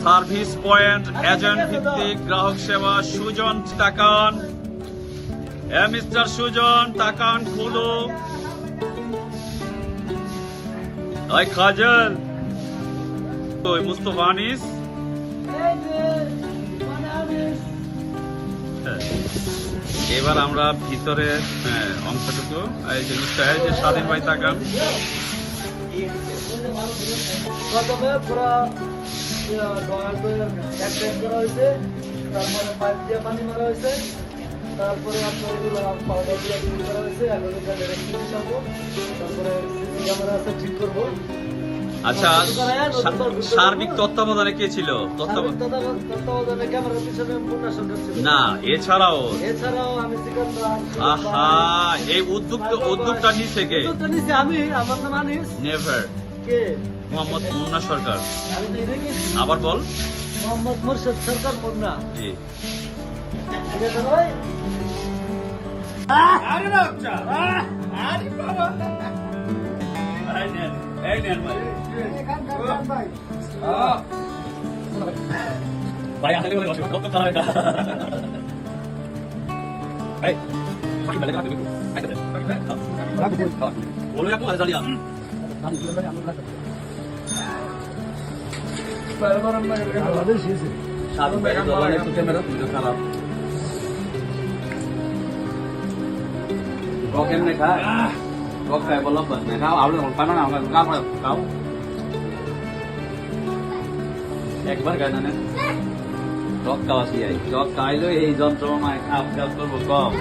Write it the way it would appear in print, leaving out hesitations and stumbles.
Service point agent ভিত্তিক গ্রাহক সেবা সুজন তাকান। মিস্টার সুজন তাকান, খুলো। ওই খাজল, ওই মুস্তফা আনিস। এবার আমরা ভিতরে অংশটুকু এই যে স্বাধীন ভাই তাকান। প্রথমে পুরা করা হয়েছে, তারপরে পাইপ দিয়ে পানি মারা হয়েছে, তারপরে আপনার এগুলো পাউডার দিয়ে তৈরি করা হয়েছে। এখন এখানে যাবো, তারপরে সিসি ক্যামেরা আছে, ঠিক করবো। আচ্ছা, সার্বিক তত্ত্বাবধানে কে ছিল? তত্ত্বাবধানে ক্যামেরার পিছনে মুন্না সরকার ছিল। না, এছাড়াও আমি সিকান্দার। আহা, এই উদ্যোগটা নিছে কে? নিচে আমি, আমার নাম আনিস। নেভার। কে? মোহাম্মদ মুন্না সরকার। আমি তো এটাই গেছি। আবার বল। মোহাম্মদ মুর্শিদ সরকার মুন্না। জি। ঠিক আছে ভাই? আরে বাচ্চা, আরে বাবা, এই নেন ভাই। ভাই আসলে বলে বসে কত খারাপ এটা। এই বাকি বেলা কাটবে। আইতে দে। বলো আপু আরে জালিয়া। সাধু ভাই দোলা একটু ক্যামেরা তুই খারাপ। Có kem này khai, có khai có lớp bẩn này khao áo được một phát nó nào cao rồi cao. একবার গায় না রক কাওয়াসি আই রক কাইলো এই যন্ত্রণায় খাপ খাপ করবো কম।